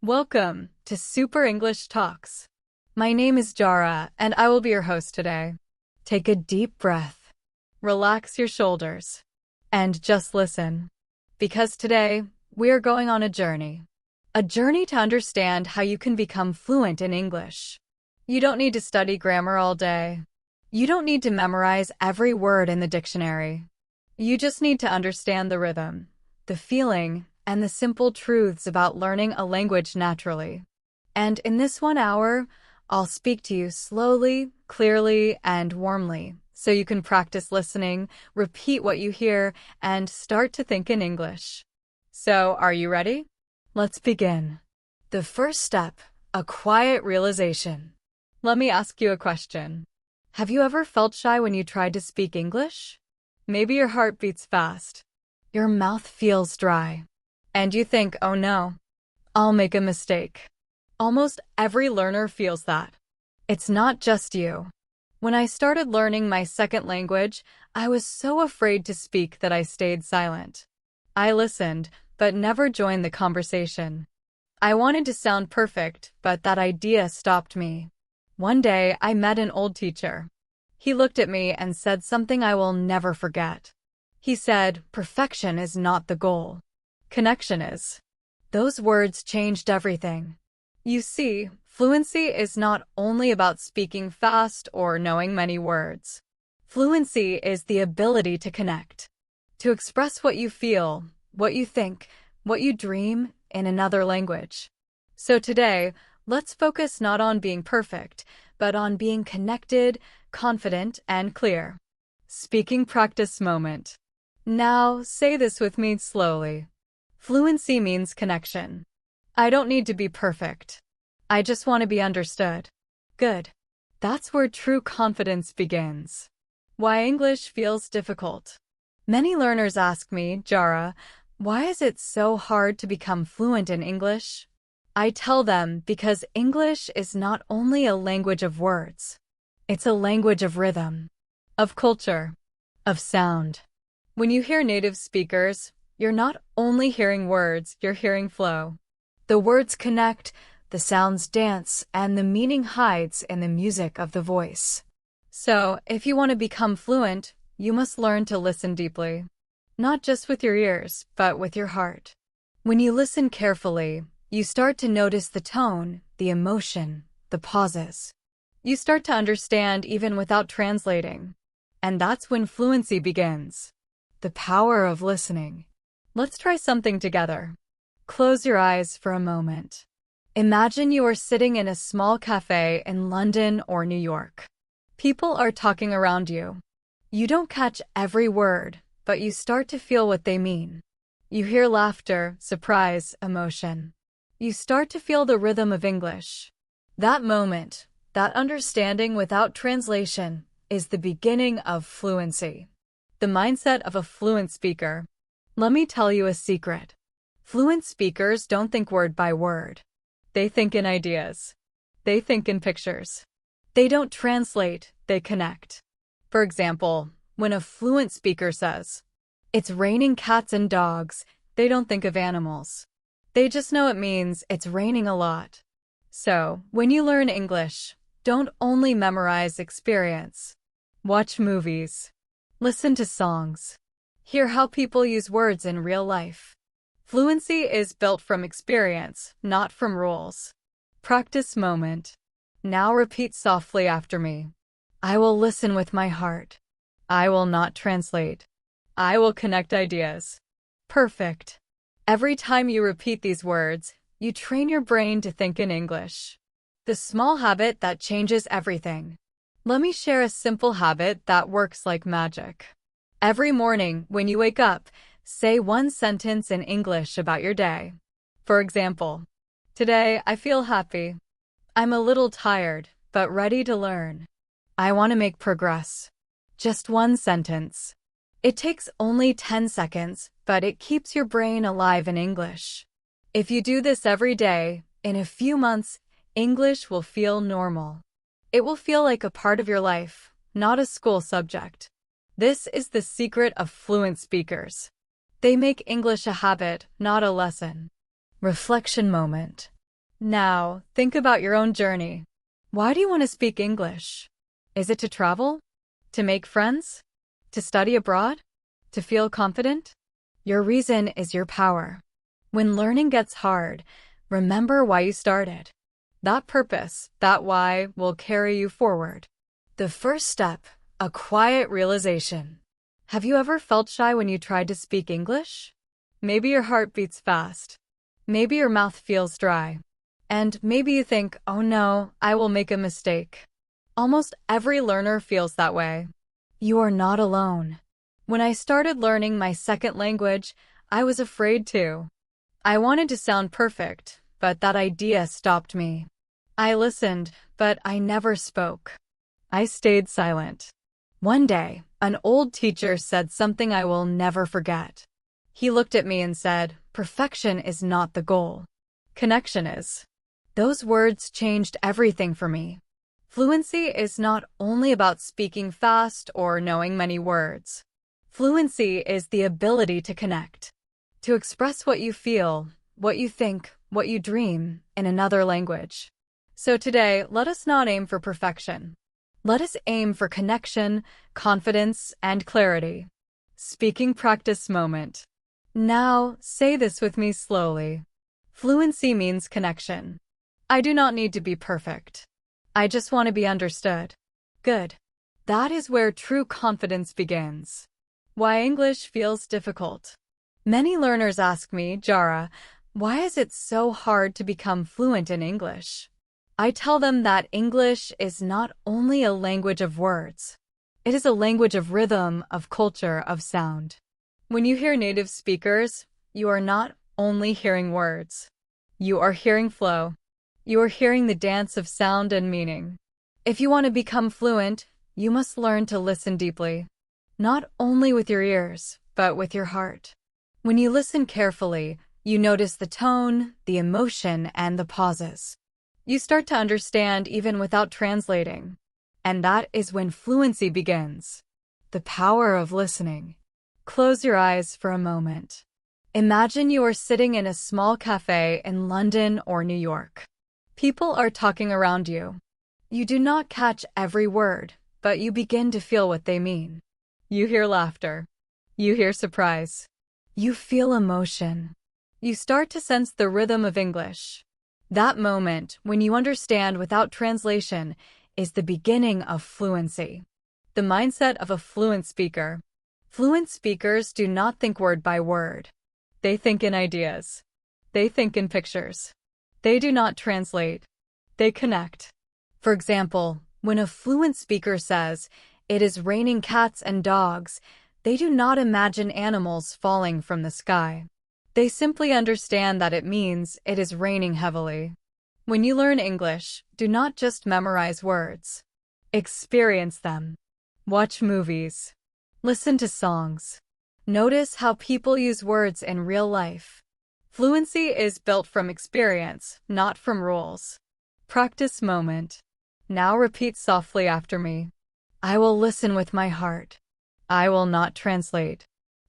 Welcome to Super English Talks. My name is Jara, and I will be your host today. Take a deep breath, relax your shoulders, and just listen. Because today, we are going on a journey. A journey to understand how you can become fluent in English. You don't need to study grammar all day. You don't need to memorize every word in the dictionary. You just need to understand the rhythm, the feeling, and the simple truths about learning a language naturally. And in this 1 hour, I'll speak to you slowly, clearly, and warmly, so you can practice listening, repeat what you hear, and start to think in English. So, are you ready? Let's begin. The first step, a quiet realization. Let me ask you a question. Have you ever felt shy when you tried to speak English? Maybe your heart beats fast. Your mouth feels dry. And you think, oh no, I'll make a mistake. Almost every learner feels that. It's not just you. When I started learning my second language, I was so afraid to speak that I stayed silent. I listened, but never joined the conversation. I wanted to sound perfect, but that idea stopped me. One day, I met an old teacher. He looked at me and said something I will never forget. He said, "Perfection is not the goal. Connection is." Those words changed everything. You see, fluency is not only about speaking fast or knowing many words. Fluency is the ability to connect, to express what you feel, what you think, what you dream in another language. So today, let's focus not on being perfect, but on being connected, confident, and clear. Speaking practice moment. Now, say this with me slowly. Fluency means connection. I don't need to be perfect. I just want to be understood. Good. That's where true confidence begins. Why English feels difficult. Many learners ask me, Jara, why is it so hard to become fluent in English? I tell them because English is not only a language of words. It's a language of rhythm, of culture, of sound. When you hear native speakers, you're not only hearing words, you're hearing flow. The words connect, the sounds dance, and the meaning hides in the music of the voice. So, if you want to become fluent, you must learn to listen deeply. Not just with your ears, but with your heart. When you listen carefully, you start to notice the tone, the emotion, the pauses. You start to understand even without translating. And that's when fluency begins. The power of listening. Let's try something together. Close your eyes for a moment. Imagine you are sitting in a small cafe in London or New York. People are talking around you. You don't catch every word, but you start to feel what they mean. You hear laughter, surprise, emotion. You start to feel the rhythm of English. That moment, that understanding without translation, is the beginning of fluency. The mindset of a fluent speaker. Let me tell you a secret. Fluent speakers don't think word by word. They think in ideas. They think in pictures. They don't translate, they connect. For example, when a fluent speaker says, "It's raining cats and dogs," they don't think of animals. They just know it means it's raining a lot. So, when you learn English, don't only memorize experience. Watch movies. Listen to songs. Hear how people use words in real life. Fluency is built from experience, not from rules. Practice moment. Now repeat softly after me. I will listen with my heart. I will not translate. I will connect ideas. Perfect. Every time you repeat these words, you train your brain to think in English. The small habit that changes everything. Let me share a simple habit that works like magic. Every morning, when you wake up, say one sentence in English about your day. For example, today I feel happy. I'm a little tired, but ready to learn. I want to make progress. Just one sentence. It takes only 10 seconds, but it keeps your brain alive in English. If you do this every day, in a few months, English will feel normal. It will feel like a part of your life, not a school subject. This is the secret of fluent speakers. They make English a habit, not a lesson. Reflection moment. Now, think about your own journey. Why do you want to speak English? Is it to travel? To make friends? To study abroad? To feel confident? Your reason is your power. When learning gets hard, remember why you started. That purpose, that why, will carry you forward. The first step, a quiet realization. Have you ever felt shy when you tried to speak English? Maybe your heart beats fast. Maybe your mouth feels dry. And maybe you think, oh no, I will make a mistake. Almost every learner feels that way. You are not alone. When I started learning my second language, I was afraid too. I wanted to sound perfect, but that idea stopped me. I listened, but I never spoke. I stayed silent. One day, an old teacher said something I will never forget. He looked at me and said, "Perfection is not the goal. Connection is." Those words changed everything for me. Fluency is not only about speaking fast or knowing many words. Fluency is the ability to connect, to express what you feel, what you think, what you dream in another language. So today, let us not aim for perfection. Let us aim for connection, confidence, and clarity. Speaking practice moment. Now, say this with me slowly. Fluency means connection. I do not need to be perfect. I just want to be understood. Good. That is where true confidence begins. Why English feels difficult. Many learners ask me, Jara, why is it so hard to become fluent in English? I tell them that English is not only a language of words. It is a language of rhythm, of culture, of sound. When you hear native speakers, you are not only hearing words. You are hearing flow. You are hearing the dance of sound and meaning. If you want to become fluent, you must learn to listen deeply. Not only with your ears, but with your heart. When you listen carefully, you notice the tone, the emotion, and the pauses. You start to understand even without translating. And that is when fluency begins. The power of listening. Close your eyes for a moment. Imagine you are sitting in a small cafe in London or New York. People are talking around you. You do not catch every word, but you begin to feel what they mean. You hear laughter. You hear surprise. You feel emotion. You start to sense the rhythm of English. That moment, when you understand without translation, is the beginning of fluency. The mindset of a fluent speaker. Fluent speakers do not think word by word. They think in ideas. They think in pictures. They do not translate. They connect. For example, when a fluent speaker says, "It is raining cats and dogs," they do not imagine animals falling from the sky. They simply understand that it means it is raining heavily. When you learn English, do not just memorize words. Experience them. Watch movies. Listen to songs. Notice how people use words in real life. Fluency is built from experience, not from rules. Practice moment. Now repeat softly after me. I will listen with my heart. I will not translate.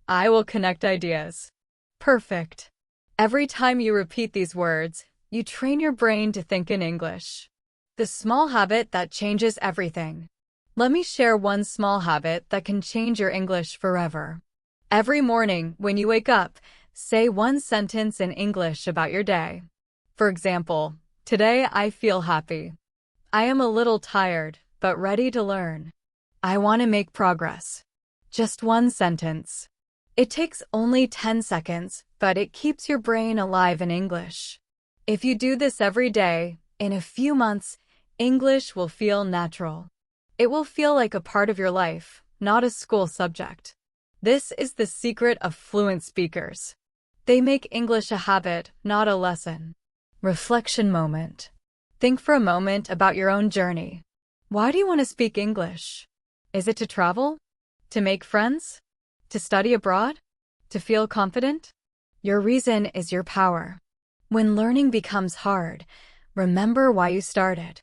I will connect ideas. Perfect. Every time you repeat these words, you train your brain to think in English. The small habit that changes everything. Let me share one small habit that can change your English forever. Every morning, when you wake up, say one sentence in English about your day. For example, today I feel happy. I am a little tired, but ready to learn. I want to make progress. Just one sentence. It takes only 10 seconds, but it keeps your brain alive in English. If you do this every day, in a few months, English will feel natural. It will feel like a part of your life, not a school subject. This is the secret of fluent speakers. They make English a habit, not a lesson. Reflection moment. Think for a moment about your own journey. Why do you want to speak English? Is it to travel? To make friends? To study abroad? To feel confident? Your reason is your power. When learning becomes hard, remember why you started.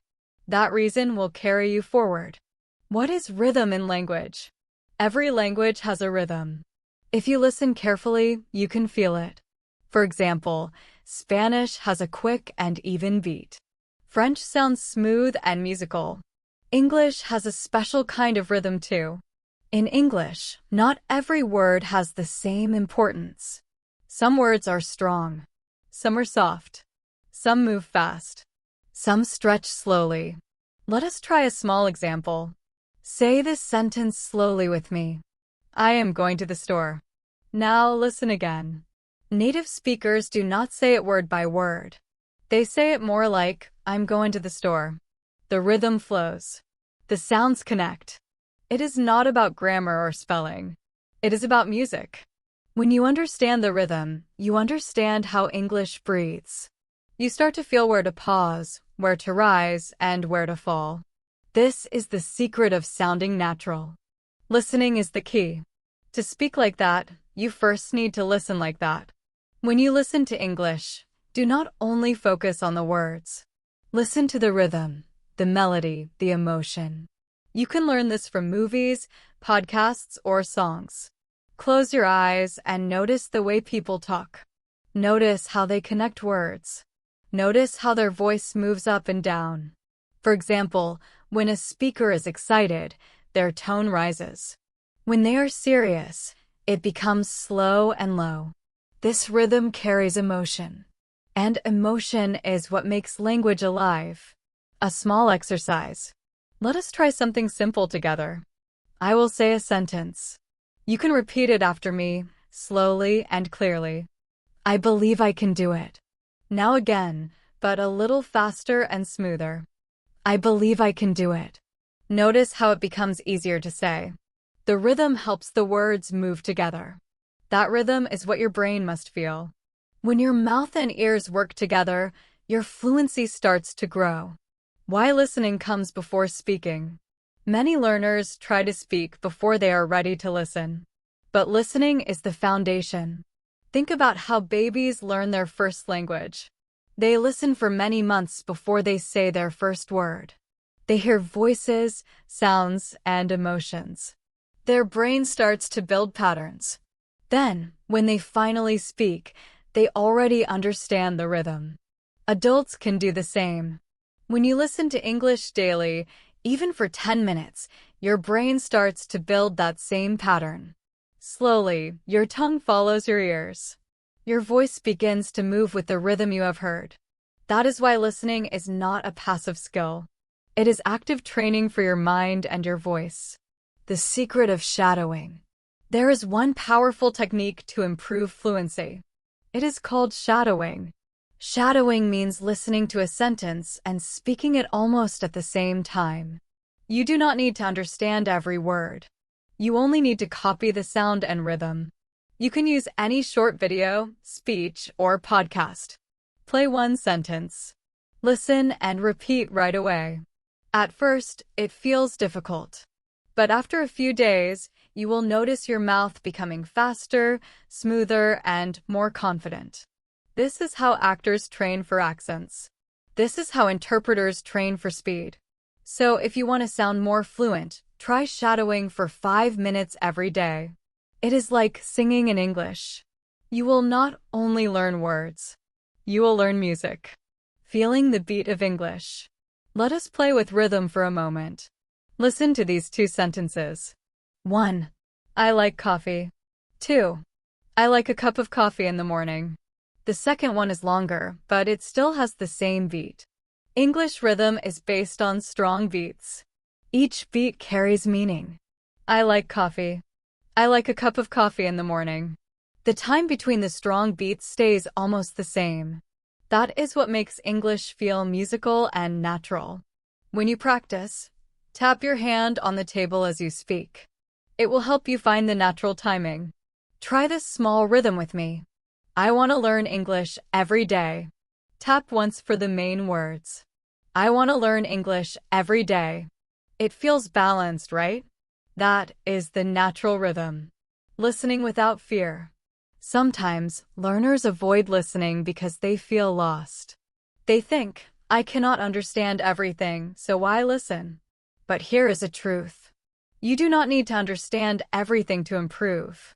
That reason will carry you forward. What is rhythm in language? Every language has a rhythm. If you listen carefully, you can feel it. For example, Spanish has a quick and even beat. French sounds smooth and musical. English has a special kind of rhythm too. In English, not every word has the same importance. Some words are strong. Some are soft. Some move fast. Some stretch slowly. Let us try a small example. Say this sentence slowly with me. I am going to the store. Now listen again. Native speakers do not say it word by word. They say it more like, I'm going to the store. The rhythm flows. The sounds connect. It is not about grammar or spelling. It is about music. When you understand the rhythm, you understand how English breathes. You start to feel where to pause, where to rise, and where to fall. This is the secret of sounding natural. Listening is the key. To speak like that, you first need to listen like that. When you listen to English, do not only focus on the words. Listen to the rhythm, the melody, the emotion. You can learn this from movies, podcasts, or songs. Close your eyes and notice the way people talk. Notice how they connect words. Notice how their voice moves up and down. For example, when a speaker is excited, their tone rises. When they are serious, it becomes slow and low. This rhythm carries emotion. And emotion is what makes language alive. A small exercise. Let us try something simple together. I will say a sentence. You can repeat it after me, slowly and clearly. I believe I can do it. Now again, but a little faster and smoother. I believe I can do it. Notice how it becomes easier to say. The rhythm helps the words move together. That rhythm is what your brain must feel. When your mouth and ears work together, your fluency starts to grow. Why listening comes before speaking. Many learners try to speak before they are ready to listen. But listening is the foundation. Think about how babies learn their first language. They listen for many months before they say their first word. They hear voices, sounds, and emotions. Their brain starts to build patterns. Then, when they finally speak, they already understand the rhythm. Adults can do the same. When you listen to English daily, even for 10 minutes, your brain starts to build that same pattern. Slowly, your tongue follows your ears. Your voice begins to move with the rhythm you have heard. That is why listening is not a passive skill. It is active training for your mind and your voice. The secret of shadowing. There is one powerful technique to improve fluency. It is called shadowing. Shadowing means listening to a sentence and speaking it almost at the same time. You do not need to understand every word. You only need to copy the sound and rhythm. You can use any short video, speech, or podcast. Play one sentence. Listen and repeat right away. At first, it feels difficult. But after a few days, you will notice your mouth becoming faster, smoother, and more confident. This is how actors train for accents. This is how interpreters train for speed. So if you want to sound more fluent, try shadowing for 5 minutes every day. It is like singing in English. You will not only learn words. You will learn music. Feeling the beat of English. Let us play with rhythm for a moment. Listen to these 2 sentences. 1. I like coffee. 2. I like a cup of coffee in the morning. The second one is longer, but it still has the same beat. English rhythm is based on strong beats. Each beat carries meaning. I like coffee. I like a cup of coffee in the morning. The time between the strong beats stays almost the same. That is what makes English feel musical and natural. When you practice, tap your hand on the table as you speak. It will help you find the natural timing. Try this small rhythm with me. I want to learn English every day. Tap once for the main words. I want to learn English every day. It feels balanced, right? That is the natural rhythm. Listening without fear. Sometimes, learners avoid listening because they feel lost. They think, I cannot understand everything, so why listen? But here is a truth. You do not need to understand everything to improve.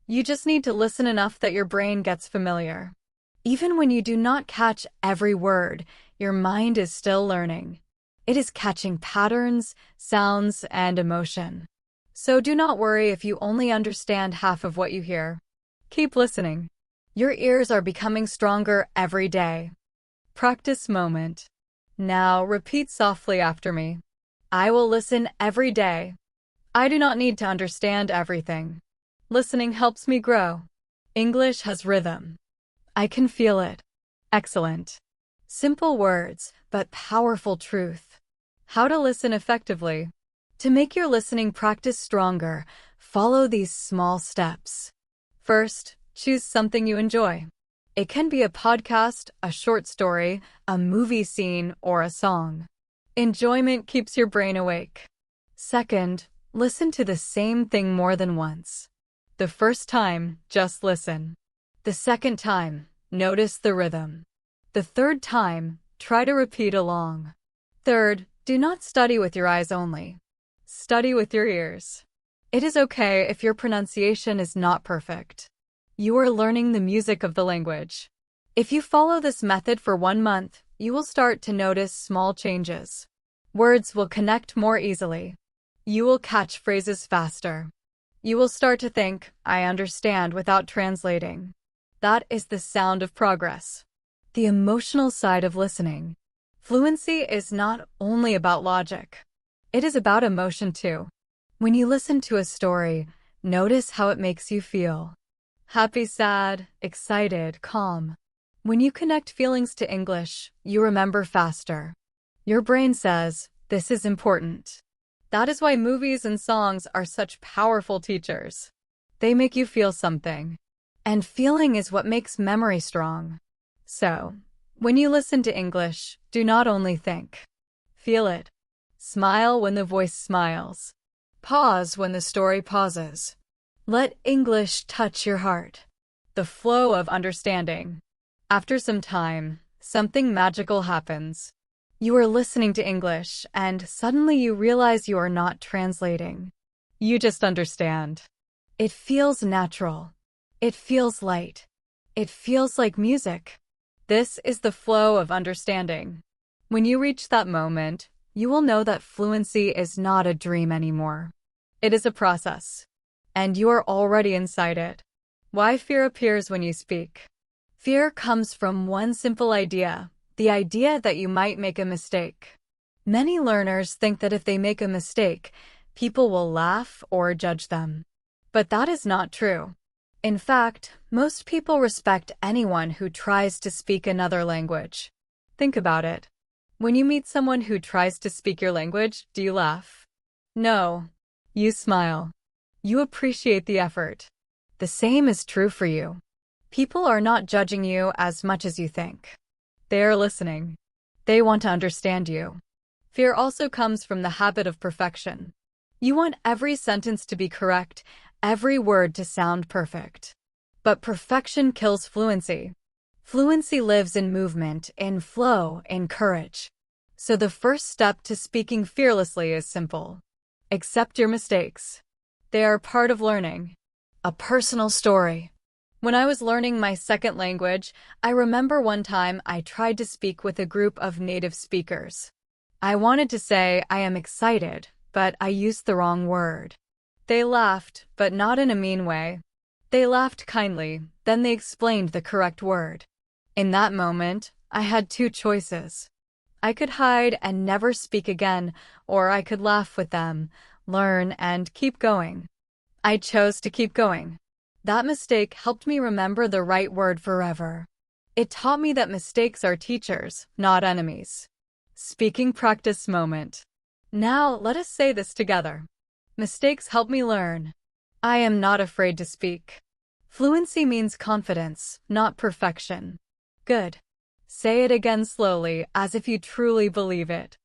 You just need to listen enough that your brain gets familiar. Even when you do not catch every word, your mind is still learning. It is catching patterns, sounds, and emotion. So do not worry if you only understand half of what you hear. Keep listening. Your ears are becoming stronger every day. Practice moment. Now repeat softly after me. I will listen every day. I do not need to understand everything. Listening helps me grow. English has rhythm. I can feel it. Excellent. Simple words, but powerful truth. How to listen effectively. To make your listening practice stronger, follow these small steps. First, choose something you enjoy. It can be a podcast, a short story, a movie scene, or a song. Enjoyment keeps your brain awake. Second, listen to the same thing more than once. The first time, just listen. The second time, notice the rhythm. The third time, try to repeat along. Third, do not study with your eyes only. Study with your ears. It is okay if your pronunciation is not perfect. You are learning the music of the language. If you follow this method for 1 month, you will start to notice small changes. Words will connect more easily. You will catch phrases faster. You will start to think, I understand without translating. That is the sound of progress. The emotional side of listening. Fluency is not only about logic. It is about emotion too. When you listen to a story, notice how it makes you feel. Happy, sad, excited, calm. When you connect feelings to English, you remember faster. Your brain says, this is important. That is why movies and songs are such powerful teachers. They make you feel something. And feeling is what makes memory strong. So, when you listen to English, do not only think. Feel it. Smile when the voice smiles. Pause when the story pauses. Let English touch your heart. The flow of understanding. After some time, something magical happens. You are listening to English, and suddenly you realize you are not translating. You just understand. It feels natural. It feels light. It feels like music. This is the flow of understanding. When you reach that moment, you will know that fluency is not a dream anymore. It is a process. And you are already inside it. Why fear appears when you speak? Fear comes from one simple idea, the idea that you might make a mistake. Many learners think that if they make a mistake, people will laugh or judge them. But that is not true. In fact, most people respect anyone who tries to speak another language. Think about it. When you meet someone who tries to speak your language, do you laugh? No. You smile. You appreciate the effort. The same is true for you. People are not judging you as much as you think. They are listening. They want to understand you. Fear also comes from the habit of perfection. You want every sentence to be correct, every word to sound perfect. But perfection kills fluency. Fluency lives in movement, in flow, in courage. So the first step to speaking fearlessly is simple. Accept your mistakes. They are part of learning. A personal story. When I was learning my second language, I remember one time I tried to speak with a group of native speakers. I wanted to say I am excited, but I used the wrong word. They laughed, but not in a mean way. They laughed kindly, then they explained the correct word. In that moment, I had two choices. I could hide and never speak again, or I could laugh with them, learn, and keep going. I chose to keep going. That mistake helped me remember the right word forever. It taught me that mistakes are teachers, not enemies. Speaking practice moment. Now, let us say this together. Mistakes help me learn. I am not afraid to speak. Fluency means confidence, not perfection. Good. Say it again slowly, as if you truly believe it.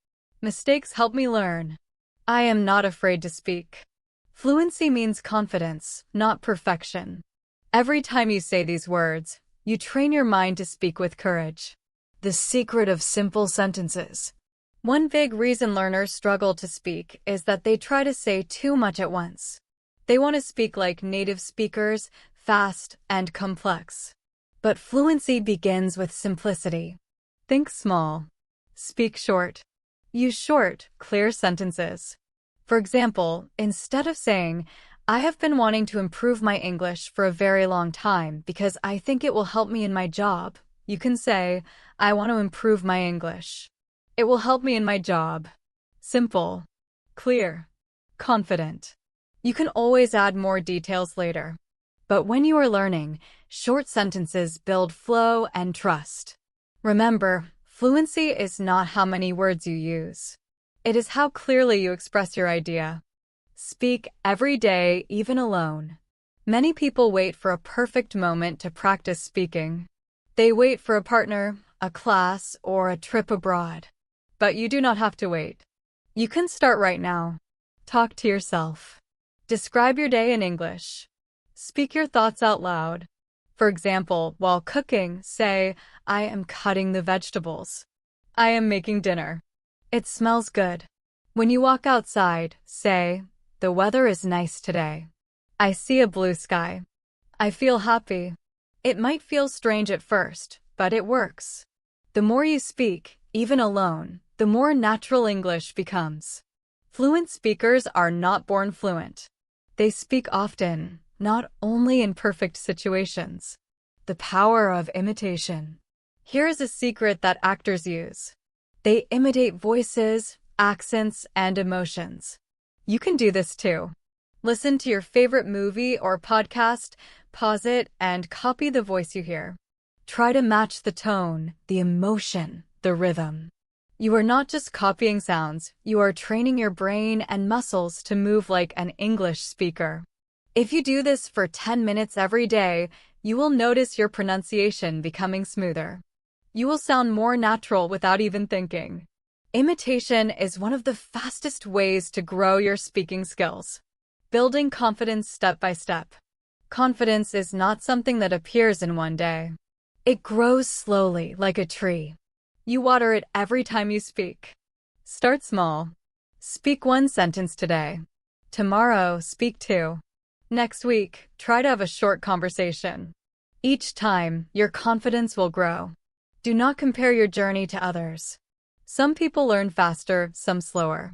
Mistakes help me learn. I am not afraid to speak. Fluency means confidence, not perfection. Every time you say these words, you train your mind to speak with courage. The secret of simple sentences. One big reason learners struggle to speak is that they try to say too much at once. They want to speak like native speakers, fast and complex. But fluency begins with simplicity. Think small. Speak short. Use short, clear sentences. For example, instead of saying, "I have been wanting to improve my English for a very long time because I think it will help me in my job," you can say, "I want to improve my English. It will help me in my job." Simple, clear, confident. You can always add more details later. But when you are learning, short sentences build flow and trust. Remember, fluency is not how many words you use. It is how clearly you express your idea. Speak every day, even alone. Many people wait for a perfect moment to practice speaking. They wait for a partner, a class, or a trip abroad. But you do not have to wait. You can start right now. Talk to yourself. Describe your day in English. Speak your thoughts out loud. For example, while cooking, say, "I am cutting the vegetables." "I am making dinner." "It smells good." When you walk outside, say, "The weather is nice today." "I see a blue sky." "I feel happy." It might feel strange at first, but it works. The more you speak, even alone, the more natural English becomes. Fluent speakers are not born fluent. They speak often, not only in perfect situations. The power of imitation. Here is a secret that actors use. They imitate voices, accents, and emotions. You can do this too. Listen to your favorite movie or podcast, pause it, and copy the voice you hear. Try to match the tone, the emotion, the rhythm. You are not just copying sounds, you are training your brain and muscles to move like an English speaker. If you do this for 10 minutes every day, you will notice your pronunciation becoming smoother. You will sound more natural without even thinking. Imitation is one of the fastest ways to grow your speaking skills. Building confidence step by step. Confidence is not something that appears in one day. It grows slowly, like a tree. You water it every time you speak. Start small. Speak one sentence today. Tomorrow, speak two. Next week, try to have a short conversation. Each time, your confidence will grow. Do not compare your journey to others. Some people learn faster, some slower.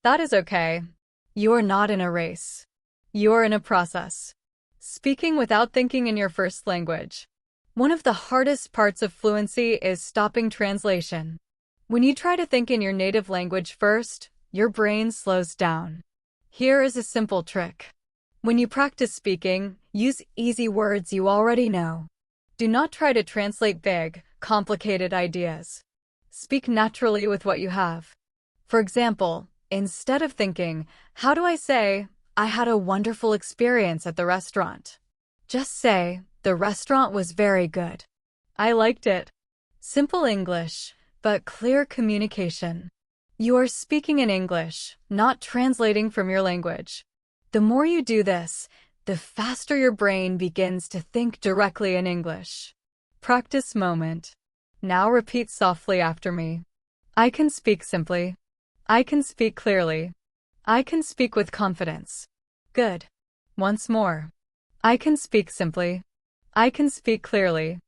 That is okay. You are not in a race. You are in a process. Speaking without thinking in your first language. One of the hardest parts of fluency is stopping translation. When you try to think in your native language first, your brain slows down. Here is a simple trick. When you practice speaking, use easy words you already know. Do not try to translate big, complicated ideas. Speak naturally with what you have. For example, instead of thinking, "How do I say, I had a wonderful experience at the restaurant?" Just say, "The restaurant was very good. I liked it." Simple English, but clear communication. You are speaking in English, not translating from your language. The more you do this, the faster your brain begins to think directly in English. Practice moment. Now repeat softly after me. I can speak simply. I can speak clearly. I can speak with confidence. Good. Once more. I can speak simply. I can speak clearly.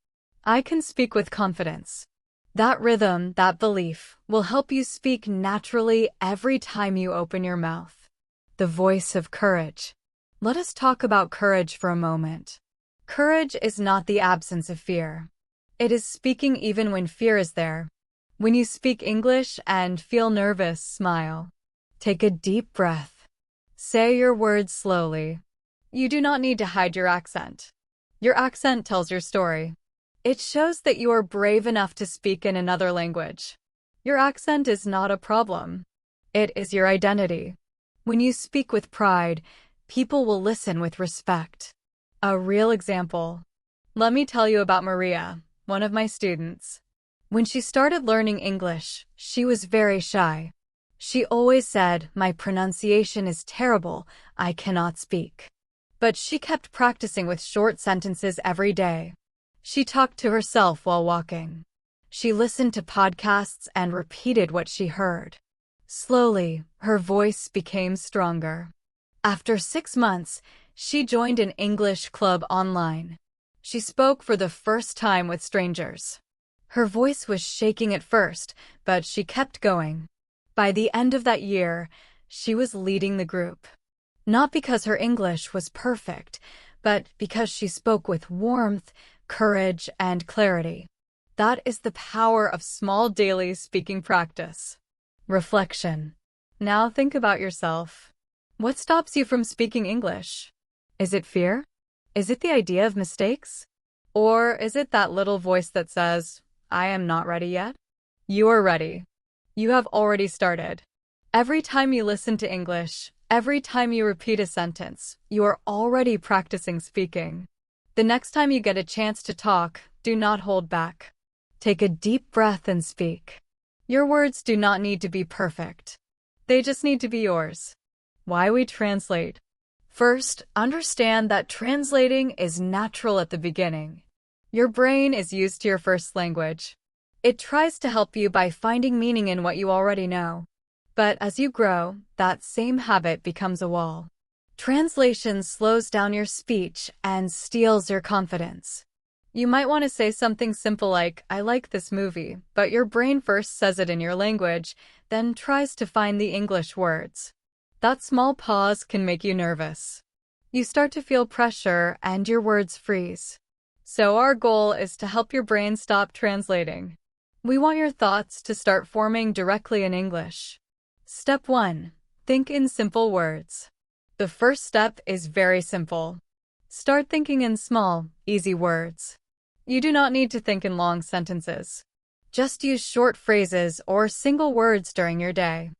I can speak with confidence. That rhythm, that belief, will help you speak naturally every time you open your mouth. The voice of courage. Let us talk about courage for a moment. Courage is not the absence of fear. It is speaking even when fear is there. When you speak English and feel nervous, smile. Take a deep breath. Say your words slowly. You do not need to hide your accent. Your accent tells your story. It shows that you are brave enough to speak in another language. Your accent is not a problem. It is your identity. When you speak with pride, people will listen with respect. A real example. Let me tell you about Maria, one of my students. When she started learning English, she was very shy. She always said, "My pronunciation is terrible, I cannot speak." But she kept practicing with short sentences every day. She talked to herself while walking. She listened to podcasts and repeated what she heard. Slowly, her voice became stronger. After 6 months, she joined an English club online. She spoke for the first time with strangers. Her voice was shaking at first, but she kept going. By the end of that year, she was leading the group. Not because her English was perfect, but because she spoke with warmth, courage, and clarity. That is the power of small daily speaking practice. Reflection. Now think about yourself. What stops you from speaking English? Is it fear? Is it the idea of mistakes? Or is it that little voice that says, I am not ready yet? You are ready. You have already started. Every time you listen to English, every time you repeat a sentence, you are already practicing speaking. The next time you get a chance to talk, do not hold back. Take a deep breath and speak. Your words do not need to be perfect. They just need to be yours. Why we translate. First, understand that translating is natural at the beginning. Your brain is used to your first language. It tries to help you by finding meaning in what you already know. But as you grow, that same habit becomes a wall. Translation slows down your speech and steals your confidence. You might want to say something simple like, I like this movie, but your brain first says it in your language, then tries to find the English words. That small pause can make you nervous. You start to feel pressure and your words freeze. So our goal is to help your brain stop translating. We want your thoughts to start forming directly in English. Step 1. Think in simple words. The first step is very simple. Start thinking in small, easy words. You do not need to think in long sentences. Just use short phrases or single words during your day.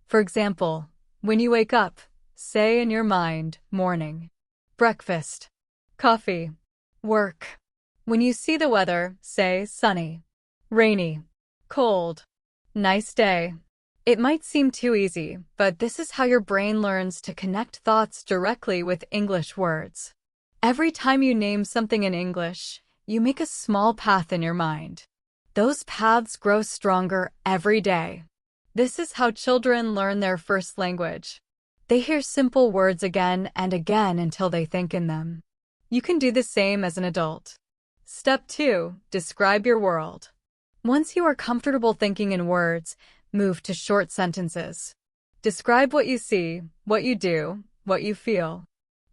For example, when you wake up, say in your mind, morning. Breakfast. Coffee. Work. When you see the weather, say sunny. Rainy. Cold. Nice day. It might seem too easy, but this is how your brain learns to connect thoughts directly with English words. Every time you name something in English, you make a small path in your mind. Those paths grow stronger every day. This is how children learn their first language. They hear simple words again and again until they think in them. You can do the same as an adult. Step 2. Describe your world. Once you are comfortable thinking in words, move to short sentences. Describe what you see, what you do, what you feel.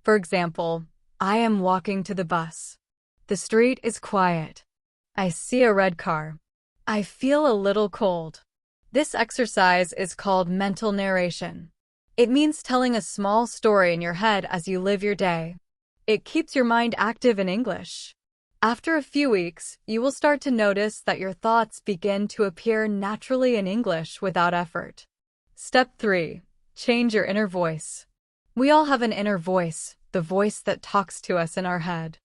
For example, I am walking to the bus. The street is quiet. I see a red car. I feel a little cold. This exercise is called mental narration. It means telling a small story in your head as you live your day. It keeps your mind active in English. After a few weeks, you will start to notice that your thoughts begin to appear naturally in English without effort. Step 3. Change your inner voice. We all have an inner voice, the voice that talks to us in our head.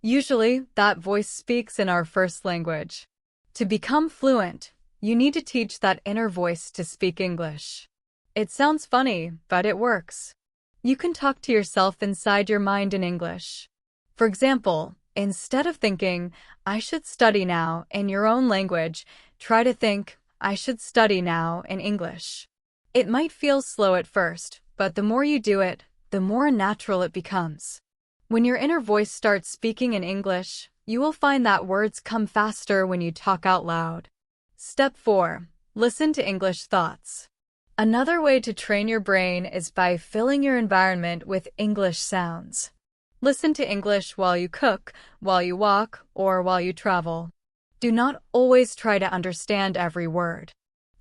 Usually, that voice speaks in our first language. To become fluent, you need to teach that inner voice to speak English. It sounds funny, but it works. You can talk to yourself inside your mind in English. For example, instead of thinking, I should study now in your own language, try to think, I should study now in English. It might feel slow at first, but the more you do it, the more natural it becomes. When your inner voice starts speaking in English, you will find that words come faster when you talk out loud. Step 4. Listen to English thoughts. Another way to train your brain is by filling your environment with English sounds. Listen to English while you cook, while you walk, or while you travel. Do not always try to understand every word.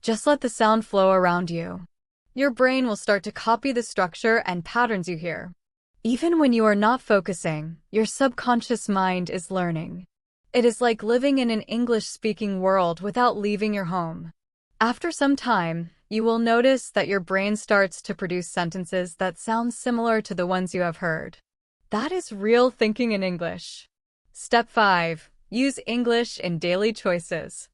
Just let the sound flow around you. Your brain will start to copy the structure and patterns you hear. Even when you are not focusing, your subconscious mind is learning. It is like living in an English-speaking world without leaving your home. After some time, you will notice that your brain starts to produce sentences that sound similar to the ones you have heard. That is real thinking in English. Step 5. Use English in daily choices.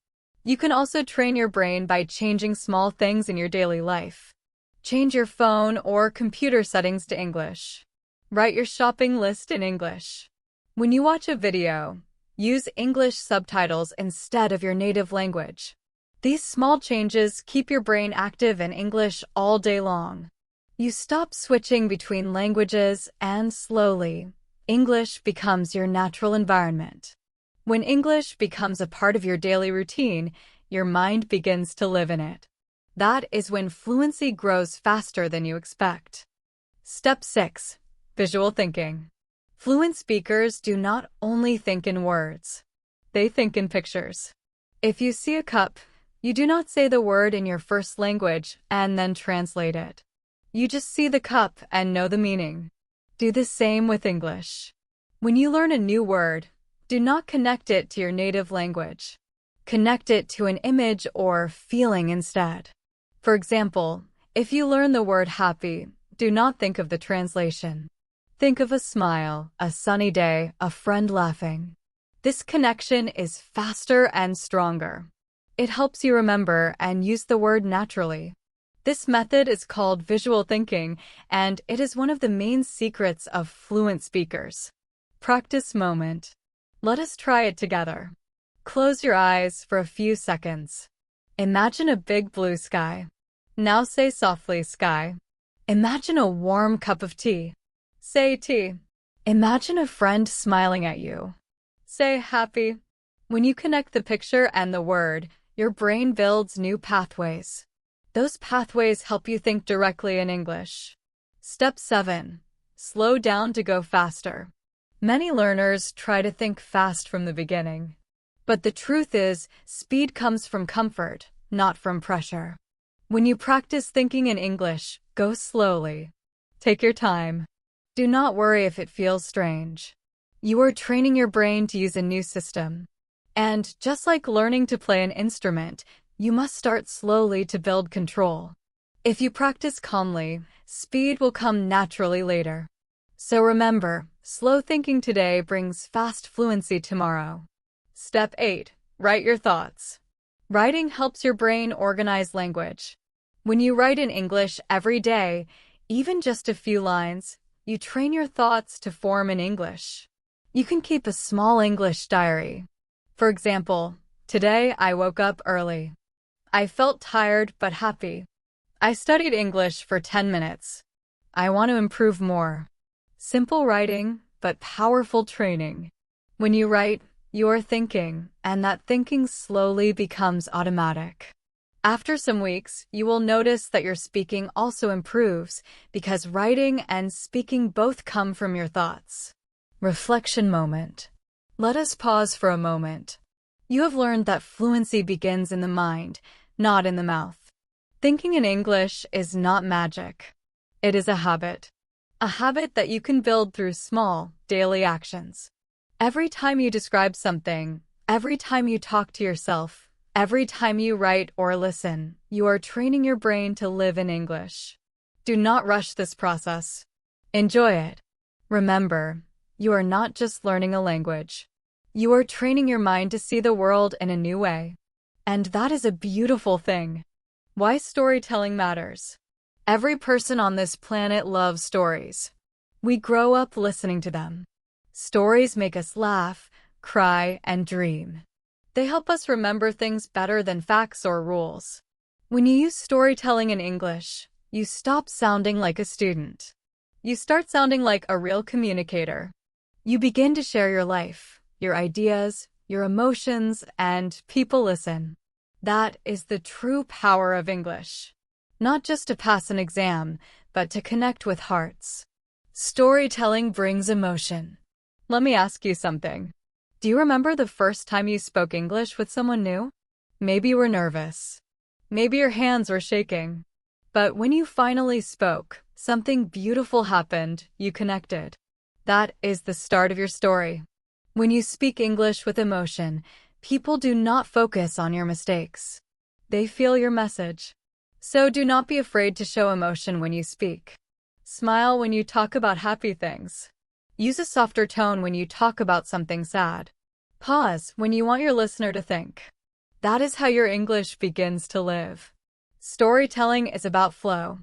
You can also train your brain by changing small things in your daily life. Change your phone or computer settings to English. Write your shopping list in English. When you watch a video, use English subtitles instead of your native language. These small changes keep your brain active in English all day long. You stop switching between languages and slowly, English becomes your natural environment. When English becomes a part of your daily routine, your mind begins to live in it. That is when fluency grows faster than you expect. Step 6. Visual thinking. Fluent speakers do not only think in words. They think in pictures. If you see a cup, you do not say the word in your first language and then translate it. You just see the cup and know the meaning. Do the same with English. When you learn a new word, do not connect it to your native language. Connect it to an image or feeling instead. For example, if you learn the word happy, do not think of the translation. Think of a smile, a sunny day, a friend laughing. This connection is faster and stronger. It helps you remember and use the word naturally. This method is called visual thinking, and it is one of the main secrets of fluent speakers. Practice moment. Let us try it together. Close your eyes for a few seconds. Imagine a big blue sky. Now say softly, sky. Imagine a warm cup of tea. Say tea. Imagine a friend smiling at you. Say happy. When you connect the picture and the word, your brain builds new pathways. Those pathways help you think directly in English. Step 7. Slow down to go faster. Many learners try to think fast from the beginning. But the truth is, speed comes from comfort, not from pressure. When you practice thinking in English, go slowly. Take your time. Do not worry if it feels strange. You are training your brain to use a new system. And just like learning to play an instrument, you must start slowly to build control. If you practice calmly, speed will come naturally later. So remember, slow thinking today brings fast fluency tomorrow. Step 8. Write your thoughts. Writing helps your brain organize language. When you write in English every day, even just a few lines, you train your thoughts to form in English. You can keep a small English diary. For example, today I woke up early. I felt tired but happy. I studied English for 10 minutes. I want to improve more. Simple writing, but powerful training. When you write, you are thinking, and that thinking slowly becomes automatic. After some weeks, you will notice that your speaking also improves because writing and speaking both come from your thoughts. Reflection moment. Let us pause for a moment. You have learned that fluency begins in the mind, not in the mouth. Thinking in English is not magic. It is a habit. A habit that you can build through small, daily actions. Every time you describe something, every time you talk to yourself, every time you write or listen, you are training your brain to live in English. Do not rush this process. Enjoy it. Remember, you are not just learning a language. You are training your mind to see the world in a new way. And that is a beautiful thing. Why storytelling matters. Every person on this planet loves stories. We grow up listening to them. Stories make us laugh, cry, and dream. They help us remember things better than facts or rules. When you use storytelling in English, you stop sounding like a student. You start sounding like a real communicator. You begin to share your life, your ideas, your emotions, and people listen. That is the true power of English. Not just to pass an exam, but to connect with hearts. Storytelling brings emotion. Let me ask you something. Do you remember the first time you spoke English with someone new? Maybe you were nervous. Maybe your hands were shaking. But when you finally spoke, something beautiful happened, you connected. That is the start of your story. When you speak English with emotion, people do not focus on your mistakes. They feel your message. So do not be afraid to show emotion when you speak. Smile when you talk about happy things. Use a softer tone when you talk about something sad. Pause when you want your listener to think. That is how your English begins to live. Storytelling is about flow.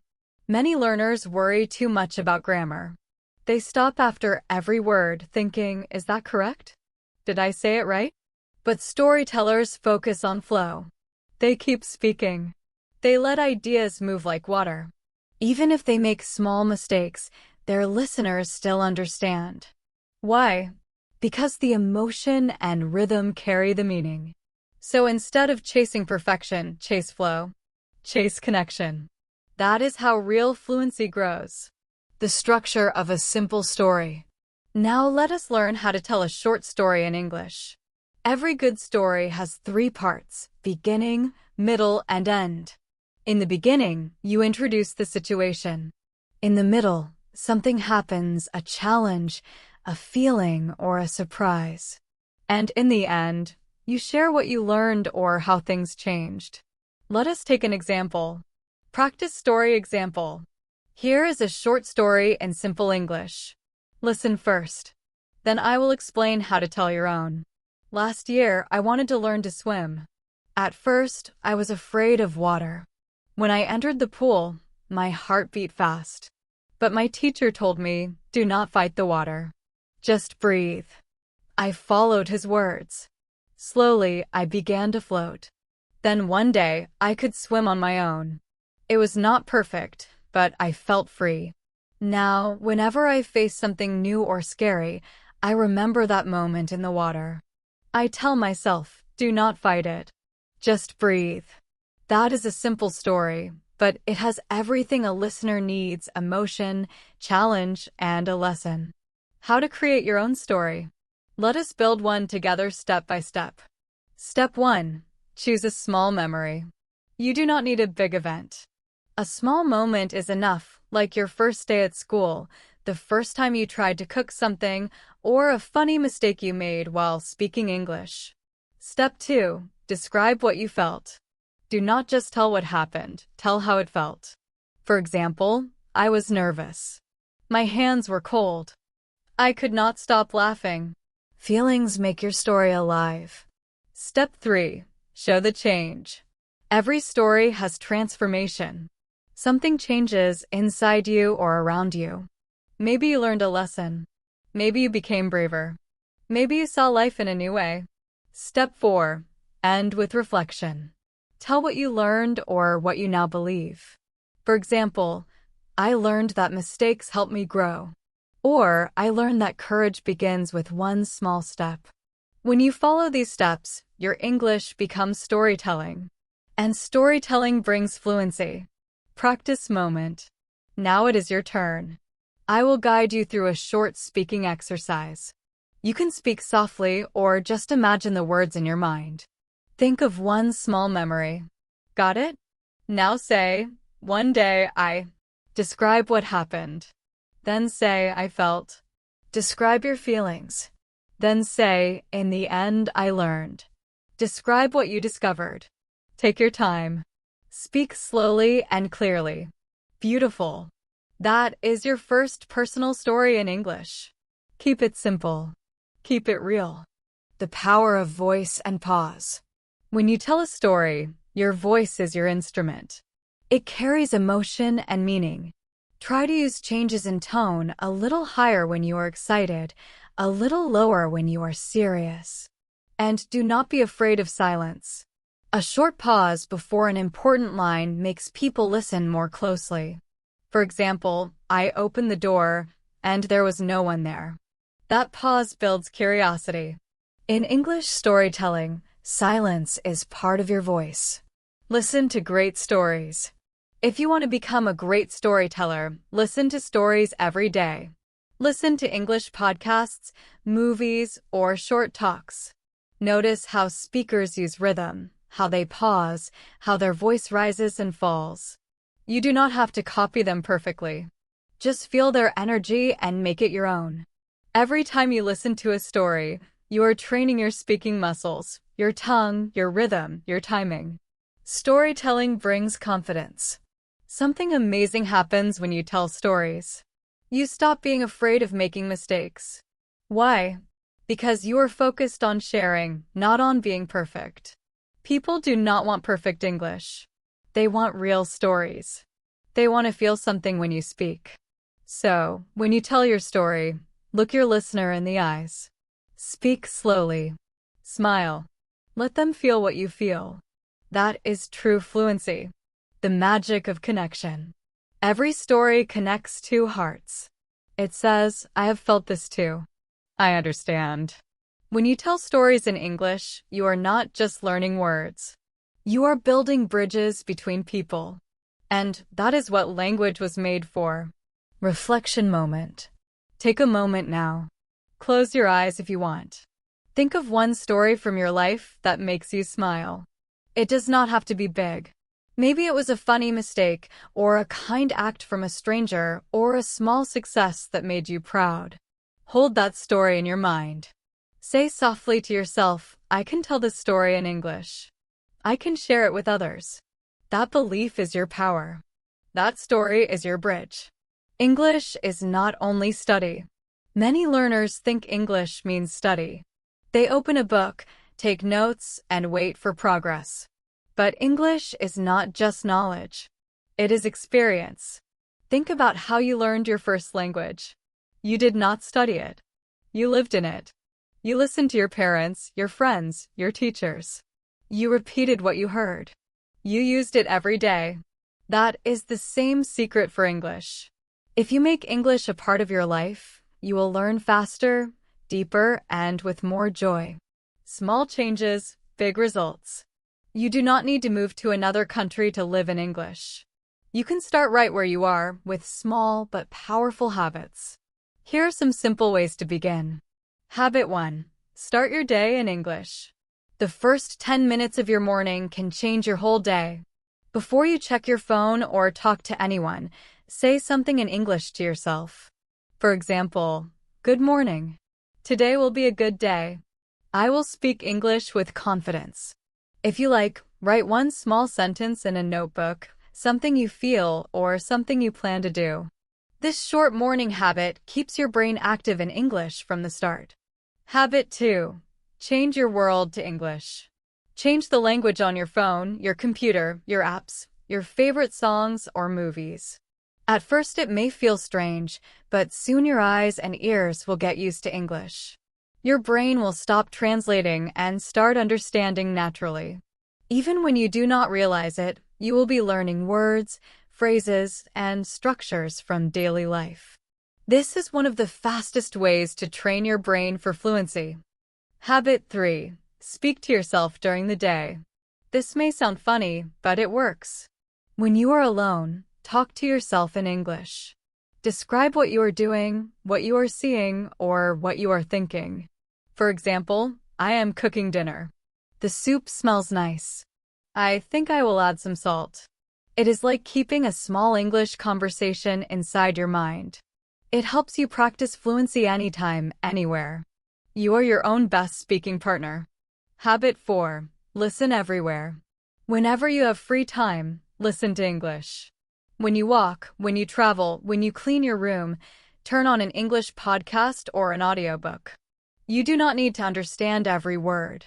Many learners worry too much about grammar. They stop after every word thinking, is that correct? Did I say it right? But storytellers focus on flow. They keep speaking. They let ideas move like water. Even if they make small mistakes, their listeners still understand. Why? Because the emotion and rhythm carry the meaning. So instead of chasing perfection, chase flow, chase connection. That is how real fluency grows. The structure of a simple story. Now let us learn how to tell a short story in English. Every good story has 3 parts: beginning, middle, and end. In the beginning, you introduce the situation. In the middle, something happens, a challenge, a feeling, or a surprise. And in the end, you share what you learned or how things changed. Let us take an example. Practice story example. Here is a short story in simple English. Listen first. Then I will explain how to tell your own. Last year, I wanted to learn to swim. At first, I was afraid of water. When I entered the pool, my heart beat fast. But my teacher told me, do not fight the water. Just breathe. I followed his words. Slowly, I began to float. Then one day, I could swim on my own. It was not perfect, but I felt free. Now, whenever I face something new or scary, I remember that moment in the water. I tell myself, do not fight it. Just breathe. That is a simple story, but it has everything a listener needs: emotion, challenge, and a lesson. How to create your own story. Let us build one together step by step. Step 1. Choose a small memory. You do not need a big event. A small moment is enough, like your first day at school, the first time you tried to cook something, or a funny mistake you made while speaking English. Step 2. Describe what you felt. Do not just tell what happened, tell how it felt. For example, I was nervous. My hands were cold. I could not stop laughing. Feelings make your story alive. Step 3. Show the change. Every story has transformation. Something changes inside you or around you. Maybe you learned a lesson. Maybe you became braver. Maybe you saw life in a new way. Step 4. End with reflection. Tell what you learned or what you now believe. For example, I learned that mistakes help me grow. Or I learned that courage begins with one small step. When you follow these steps, your English becomes storytelling. And storytelling brings fluency. Practice moment. Now it is your turn. I will guide you through a short speaking exercise. You can speak softly or just imagine the words in your mind. Think of one small memory. Got it? Now say, one day I. Describe what happened. Then say, I felt. Describe your feelings. Then say, in the end, I learned. Describe what you discovered. Take your time. Speak slowly and clearly. Beautiful. That is your first personal story in English. Keep it simple. Keep it real. The power of voice and pause. When you tell a story, your voice is your instrument. It carries emotion and meaning. Try to use changes in tone, a little higher when you are excited, a little lower when you are serious. And do not be afraid of silence. A short pause before an important line makes people listen more closely. For example, I opened the door, and there was no one there. That pause builds curiosity. In English storytelling, silence is part of your voice. Listen to great stories. If you want to become a great storyteller, listen to stories every day. Listen to English podcasts, movies, or short talks. Notice how speakers use rhythm, how they pause, how their voice rises and falls. You do not have to copy them perfectly. Just feel their energy and make it your own. Every time you listen to a story, you are training your speaking muscles, your tongue, your rhythm, your timing. Storytelling brings confidence. Something amazing happens when you tell stories. You stop being afraid of making mistakes. Why? Because you are focused on sharing, not on being perfect. People do not want perfect English. They want real stories. They want to feel something when you speak. So, when you tell your story, look your listener in the eyes. Speak slowly. Smile. Let them feel what you feel. That is true fluency. The magic of connection. Every story connects two hearts. It says, I have felt this too. I understand. When you tell stories in English, you are not just learning words. You are building bridges between people. And that is what language was made for. Reflection moment. Take a moment now. Close your eyes if you want. Think of one story from your life that makes you smile. It does not have to be big. Maybe it was a funny mistake, or a kind act from a stranger, or a small success that made you proud. Hold that story in your mind. Say softly to yourself, I can tell this story in English. I can share it with others. That belief is your power. That story is your bridge. English is not only study. Many learners think English means study. They open a book, take notes, and wait for progress. But English is not just knowledge. It is experience. Think about how you learned your first language. You did not study it. You lived in it. You listened to your parents, your friends, your teachers. You repeated what you heard. You used it every day. That is the same secret for English. If you make English a part of your life, you will learn faster, deeper, and with more joy. Small changes, big results. You do not need to move to another country to live in English. You can start right where you are with small but powerful habits. Here are some simple ways to begin. Habit 1. Start your day in English. The first 10 minutes of your morning can change your whole day. Before you check your phone or talk to anyone, say something in English to yourself. For example, good morning. Today will be a good day. I will speak English with confidence. If you like, write one small sentence in a notebook, something you feel or something you plan to do. This short morning habit keeps your brain active in English from the start. Habit 2. Change your world to English. Change the language on your phone, your computer, your apps, your favorite songs or movies. At first it may feel strange, but soon your eyes and ears will get used to English. Your brain will stop translating and start understanding naturally. Even when you do not realize it, you will be learning words, phrases, and structures from daily life. This is one of the fastest ways to train your brain for fluency. Habit 3. Speak to yourself during the day. This may sound funny, but it works. When you are alone, talk to yourself in English. Describe what you are doing, what you are seeing, or what you are thinking. For example, I am cooking dinner. The soup smells nice. I think I will add some salt. It is like keeping a small English conversation inside your mind. It helps you practice fluency anytime, anywhere. You are your own best speaking partner. Habit 4. Listen everywhere. Whenever you have free time, listen to English. When you walk, when you travel, when you clean your room, turn on an English podcast or an audiobook. You do not need to understand every word.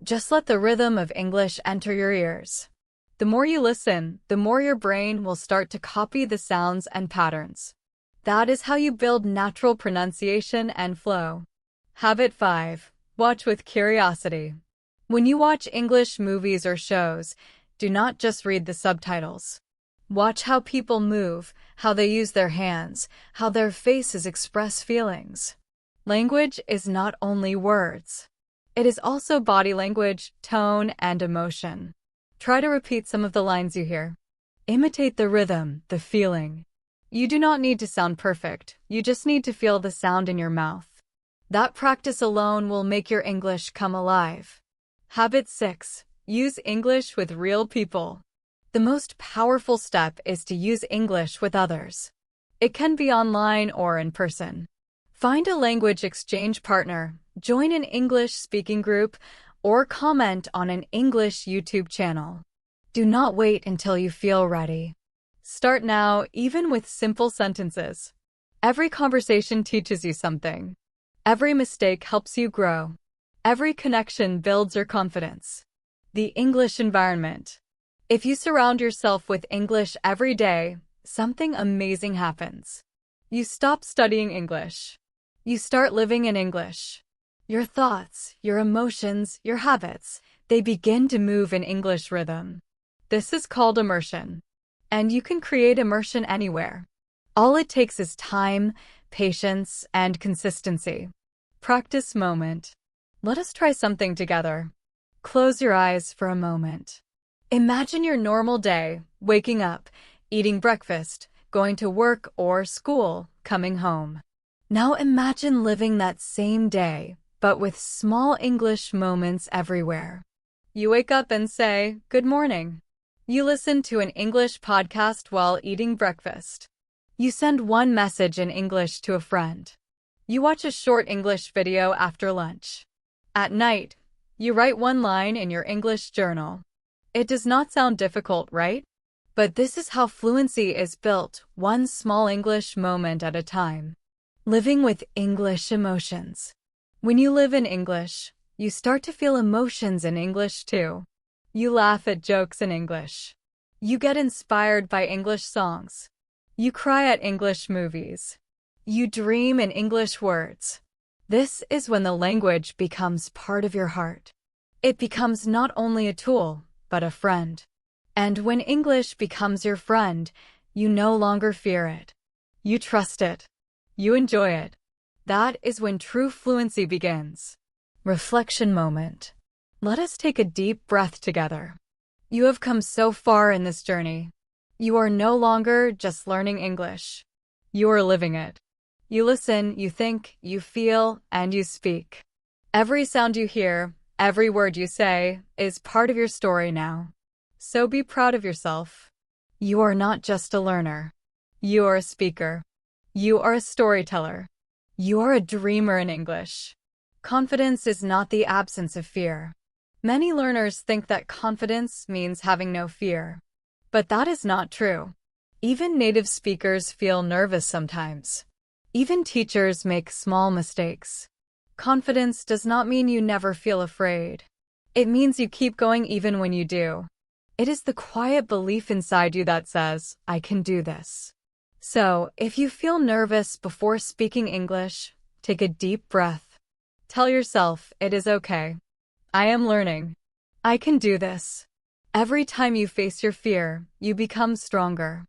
Just let the rhythm of English enter your ears. The more you listen, the more your brain will start to copy the sounds and patterns. That is how you build natural pronunciation and flow. Habit 5. Watch with curiosity. When you watch English movies or shows, do not just read the subtitles. Watch how people move, how they use their hands, how their faces express feelings. Language is not only words. It is also body language, tone, and emotion. Try to repeat some of the lines you hear. Imitate the rhythm, the feeling. You do not need to sound perfect, you just need to feel the sound in your mouth. That practice alone will make your English come alive. Habit 6. Use English with real people. The most powerful step is to use English with others. It can be online or in person. Find a language exchange partner, join an English speaking group, or comment on an English YouTube channel. Do not wait until you feel ready. Start now, even with simple sentences. Every conversation teaches you something. Every mistake helps you grow. Every connection builds your confidence. The English environment. If you surround yourself with English every day, something amazing happens. You stop studying English. You start living in English. Your thoughts, your emotions, your habits, they begin to move in English rhythm. This is called immersion. And you can create immersion anywhere. All it takes is time, patience, and consistency. Practice moment. Let us try something together. Close your eyes for a moment. Imagine your normal day, waking up, eating breakfast, going to work or school, coming home. Now imagine living that same day, but with small English moments everywhere. You wake up and say, "Good morning." You listen to an English podcast while eating breakfast. You send one message in English to a friend. You watch a short English video after lunch. At night, you write one line in your English journal. It does not sound difficult, right? But this is how fluency is built, one small English moment at a time. Living with English emotions. When you live in English, you start to feel emotions in English too. You laugh at jokes in English. You get inspired by English songs. You cry at English movies. You dream in English words. This is when the language becomes part of your heart. It becomes not only a tool, but a friend. And when English becomes your friend, you no longer fear it. You trust it. You enjoy it. That is when true fluency begins. Reflection moment. Let us take a deep breath together. You have come so far in this journey. You are no longer just learning English. You are living it. You listen, you think, you feel, and you speak. Every sound you hear, every word you say, is part of your story now. So be proud of yourself. You are not just a learner. You are a speaker. You are a storyteller. You are a dreamer in English. Confidence is not the absence of fear. Many learners think that confidence means having no fear. But that is not true. Even native speakers feel nervous sometimes. Even teachers make small mistakes. Confidence does not mean you never feel afraid. It means you keep going even when you do. It is the quiet belief inside you that says, "I can do this." So, if you feel nervous before speaking English, take a deep breath. Tell yourself, it is okay. I am learning. I can do this. Every time you face your fear, you become stronger.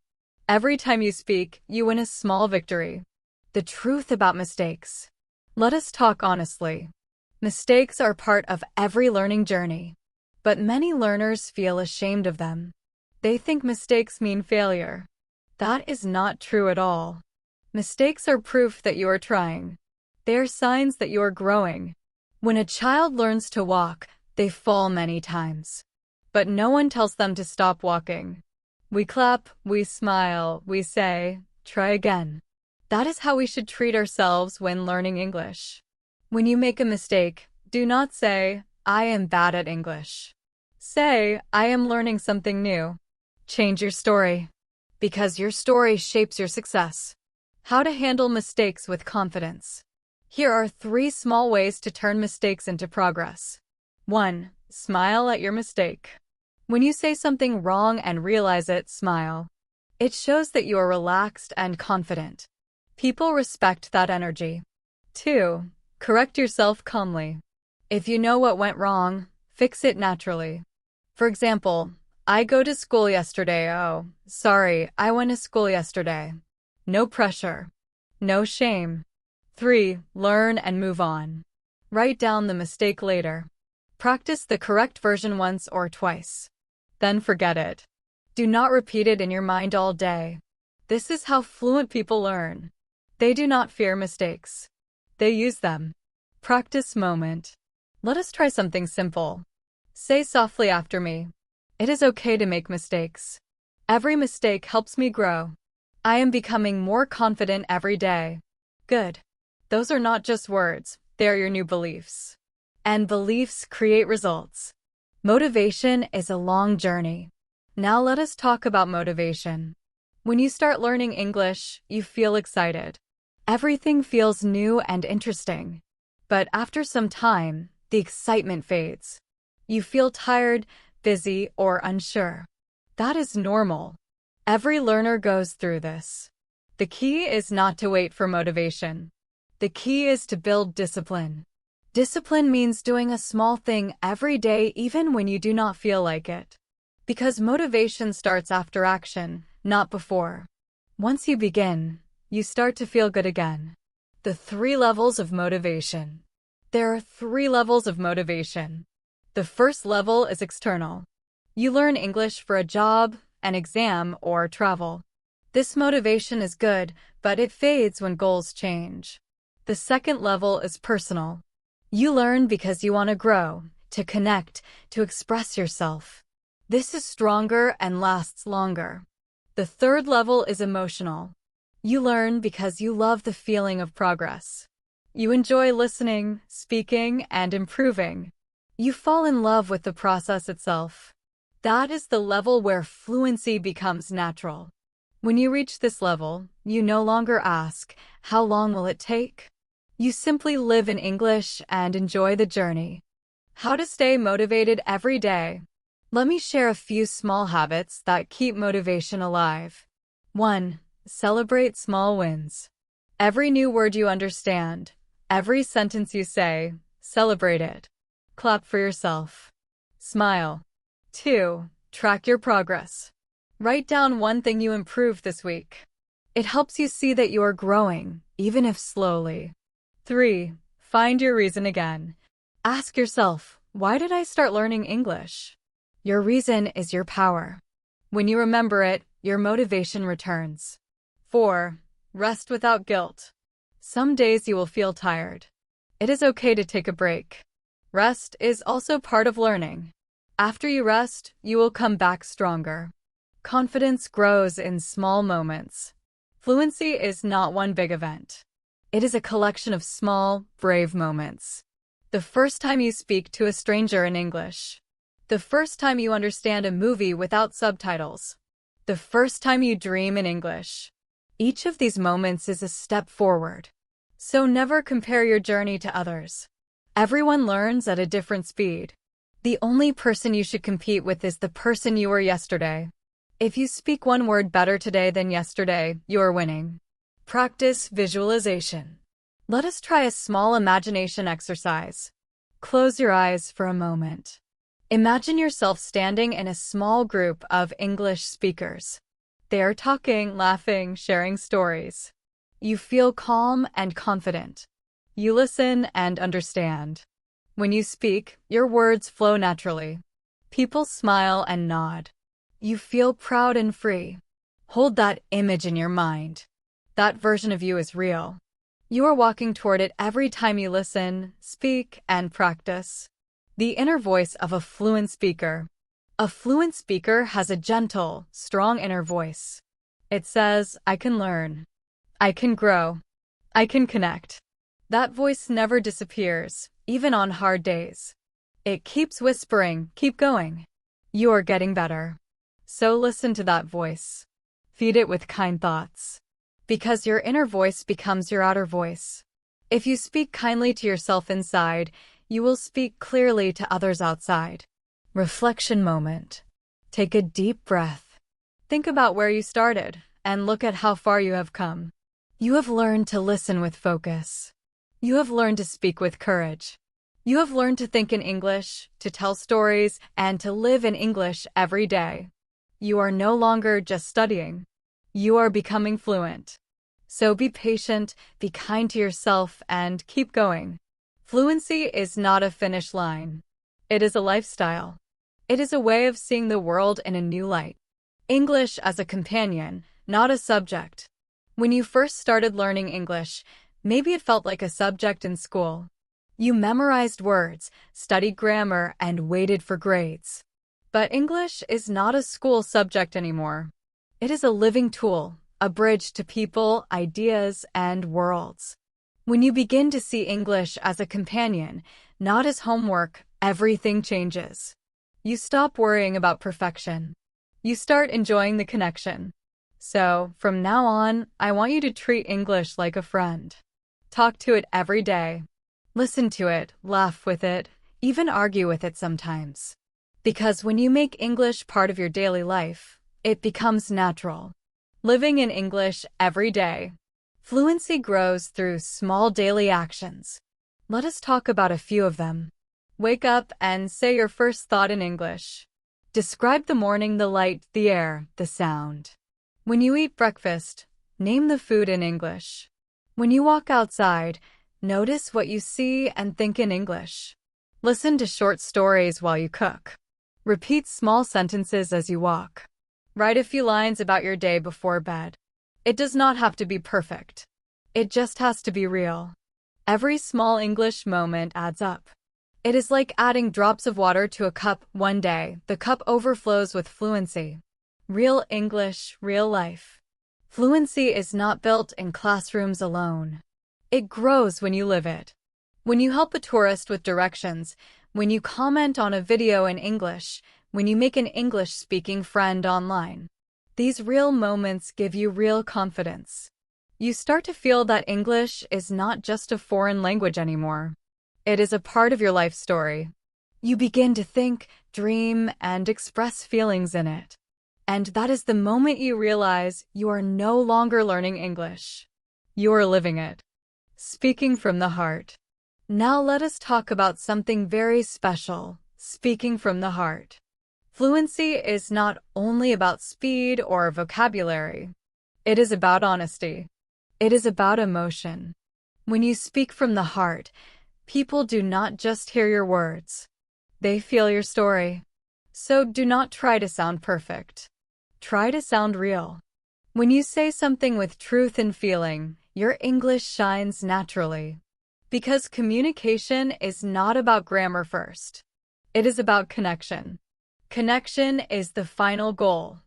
Every time you speak, you win a small victory. The truth about mistakes. Let us talk honestly. Mistakes are part of every learning journey. But many learners feel ashamed of them. They think mistakes mean failure. That is not true at all. Mistakes are proof that you are trying. They are signs that you are growing. When a child learns to walk, they fall many times. But no one tells them to stop walking. We clap, we smile, we say, "Try again." That is how we should treat ourselves when learning English. When you make a mistake, do not say, "I am bad at English." Say, "I am learning something new." Change your story. Because your story shapes your success. How to handle mistakes with confidence. Here are 3 small ways to turn mistakes into progress. 1. Smile at your mistake. When you say something wrong and realize it, smile. It shows that you are relaxed and confident. People respect that energy. 2. Correct yourself calmly. If you know what went wrong, fix it naturally. For example, "I go to school yesterday." "Oh, sorry, I went to school yesterday." No pressure. No shame. 3. Learn and move on. Write down the mistake later. Practice the correct version once or twice. Then forget it. Do not repeat it in your mind all day. This is how fluent people learn. They do not fear mistakes. They use them. Practice moment. Let us try something simple. Say softly after me. It is okay to make mistakes. Every mistake helps me grow. I am becoming more confident every day. Good. Those are not just words, they are your new beliefs. And beliefs create results. Motivation is a long journey. Now let us talk about motivation. When you start learning English, you feel excited. Everything feels new and interesting. But after some time, the excitement fades. You feel tired, busy, or unsure. That is normal. Every learner goes through this. The key is not to wait for motivation. The key is to build discipline. Discipline means doing a small thing every day even when you do not feel like it. Because motivation starts after action, not before. Once you begin, you start to feel good again. The 3 levels of motivation. There are 3 levels of motivation. The first level is external. You learn English for a job, an exam, or travel. This motivation is good, but it fades when goals change. The second level is personal. You learn because you want to grow, to connect, to express yourself. This is stronger and lasts longer. The third level is emotional. You learn because you love the feeling of progress. You enjoy listening, speaking, and improving. You fall in love with the process itself. That is the level where fluency becomes natural. When you reach this level, you no longer ask, "How long will it take?" You simply live in English and enjoy the journey. How to stay motivated every day. Let me share a few small habits that keep motivation alive. 1. Celebrate small wins. Every new word you understand, every sentence you say, celebrate it. Clap for yourself. Smile. 2. Track your progress. Write down one thing you improved this week. It helps you see that you are growing, even if slowly. 3. Find your reason again. Ask yourself, why did I start learning English? Your reason is your power. When you remember it, your motivation returns. 4. Rest without guilt. Some days you will feel tired. It is okay to take a break. Rest is also part of learning. After you rest, you will come back stronger. Confidence grows in small moments. Fluency is not one big event. It is a collection of small, brave moments. The first time you speak to a stranger in English. The first time you understand a movie without subtitles. The first time you dream in English. Each of these moments is a step forward. So never compare your journey to others. Everyone learns at a different speed. The only person you should compete with is the person you were yesterday. If you speak one word better today than yesterday, you are winning. Practice visualization. Let us try a small imagination exercise. Close your eyes for a moment. Imagine yourself standing in a small group of English speakers. They are talking, laughing, sharing stories. You feel calm and confident. You listen and understand. When you speak, your words flow naturally. People smile and nod. You feel proud and free. Hold that image in your mind. That version of you is real. You are walking toward it every time you listen, speak, and practice. The inner voice of a fluent speaker. A fluent speaker has a gentle, strong inner voice. It says, I can learn. I can grow. I can connect. That voice never disappears, even on hard days. It keeps whispering, keep going. You are getting better. So listen to that voice. Feed it with kind thoughts. Because your inner voice becomes your outer voice. If you speak kindly to yourself inside, you will speak clearly to others outside. Reflection moment. Take a deep breath. Think about where you started and look at how far you have come. You have learned to listen with focus. You have learned to speak with courage. You have learned to think in English, to tell stories, and to live in English every day. You are no longer just studying. You are becoming fluent. So be patient, be kind to yourself, and keep going. Fluency is not a finish line. It is a lifestyle. It is a way of seeing the world in a new light. English as a companion, not a subject. When you first started learning English, maybe it felt like a subject in school. You memorized words, studied grammar, and waited for grades. But English is not a school subject anymore. It is a living tool, a bridge to people, ideas, and worlds. When you begin to see English as a companion, not as homework, everything changes. You stop worrying about perfection. You start enjoying the connection. So, from now on, I want you to treat English like a friend. Talk to it every day. Listen to it, laugh with it, even argue with it sometimes. Because when you make English part of your daily life, it becomes natural. Living in English every day. Fluency grows through small daily actions. Let us talk about a few of them. Wake up and say your first thought in English. Describe the morning, the light, the air, the sound. When you eat breakfast, name the food in English. When you walk outside, Notice what you see and think in English. Listen to short stories while you cook. Repeat small sentences as you walk. Write a few lines about your day before bed. It does not have to be perfect. It just has to be real. Every small English moment adds up. It is like adding drops of water to a cup. One day, the cup overflows with fluency. Real English, real life. Fluency is not built in classrooms alone. It grows when you live it. When you help a tourist with directions, when you comment on a video in English, when you make an English-speaking friend online. These real moments give you real confidence. You start to feel that English is not just a foreign language anymore. It is a part of your life story. You begin to think, dream, and express feelings in it. And that is the moment you realize you are no longer learning English. You are living it. Speaking from the heart. Now let us talk about something very special, speaking from the heart. Fluency is not only about speed or vocabulary. It is about honesty. It is about emotion. When you speak from the heart, people do not just hear your words. They feel your story. So do not try to sound perfect. Try to sound real. When you say something with truth and feeling, your English shines naturally. Because communication is not about grammar first. It is about connection. Connection is the final goal.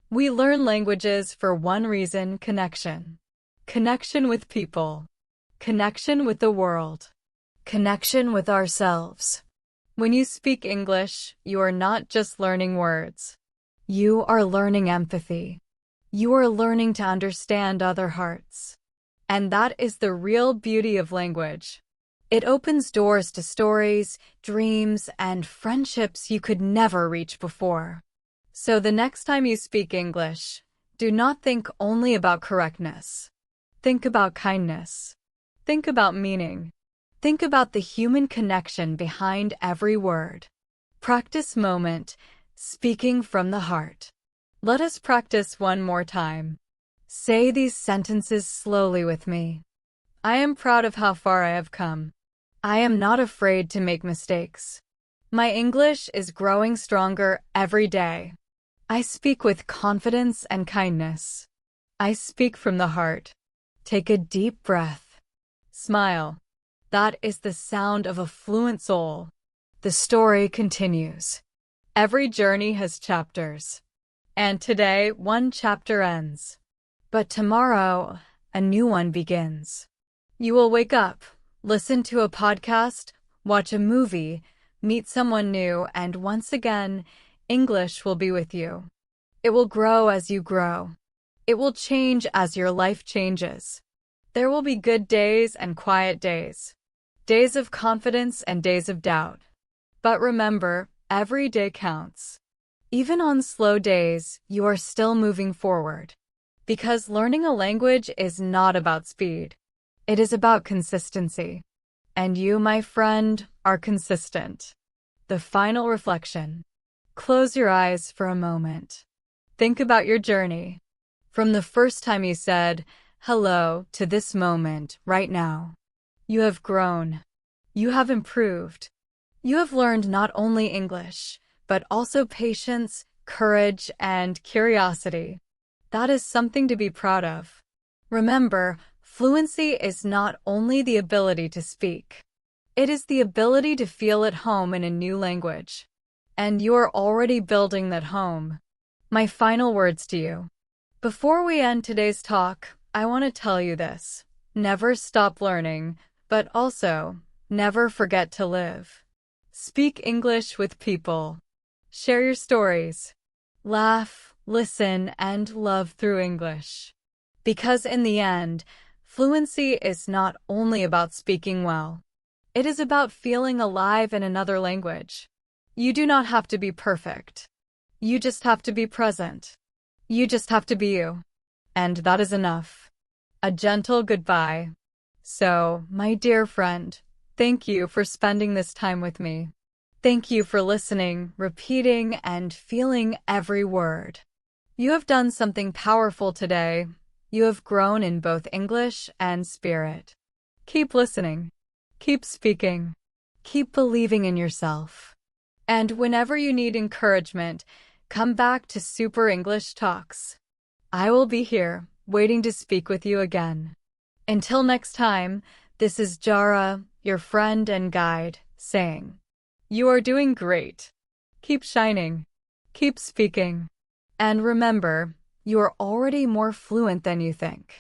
We learn languages for one reason: connection. Connection with people. Connection with the world. Connection with ourselves. When you speak English, you are not just learning words. You are learning empathy. You are learning to understand other hearts. And that is the real beauty of language. It opens doors to stories, dreams, and friendships you could never reach before. So the next time you speak English, do not think only about correctness. Think about kindness. Think about meaning. Think about the human connection behind every word. Practice moment, speaking from the heart. Let us practice one more time. Say these sentences slowly with me. I am proud of how far I have come. I am not afraid to make mistakes. My English is growing stronger every day. I speak with confidence and kindness. I speak from the heart. Take a deep breath. Smile. That is the sound of a fluent soul. The story continues. Every journey has chapters. And today, one chapter ends. But tomorrow, a new one begins. You will wake up, listen to a podcast, watch a movie, meet someone new, and once again, English will be with you. It will grow as you grow. It will change as your life changes. There will be good days and quiet days. Days of confidence and days of doubt. But remember, every day counts. Even on slow days, you are still moving forward. Because learning a language is not about speed. It is about consistency. And you, my friend, are consistent. The final reflection. Close your eyes for a moment. Think about your journey. From the first time you said hello to this moment right now. You have grown. You have improved. You have learned not only English, but also patience, courage, and curiosity. That is something to be proud of. Remember, fluency is not only the ability to speak. It is the ability to feel at home in a new language. And you're already building that home. My final words to you. Before we end today's talk, I want to tell you this. Never stop learning, but also, never forget to live. Speak English with people. Share your stories. Laugh, listen, and love through English. Because in the end, fluency is not only about speaking well. It is about feeling alive in another language. You do not have to be perfect. You just have to be present. You just have to be you. And that is enough. A gentle goodbye. So, my dear friend, thank you for spending this time with me. Thank you for listening, repeating, and feeling every word. You have done something powerful today. You have grown in both English and spirit. Keep listening. Keep speaking. Keep believing in yourself. And whenever you need encouragement, come back to Super English Talks. I will be here, waiting to speak with you again. Until next time, this is Jara, your friend and guide, saying, you are doing great. Keep shining. Keep speaking. And remember, you are already more fluent than you think.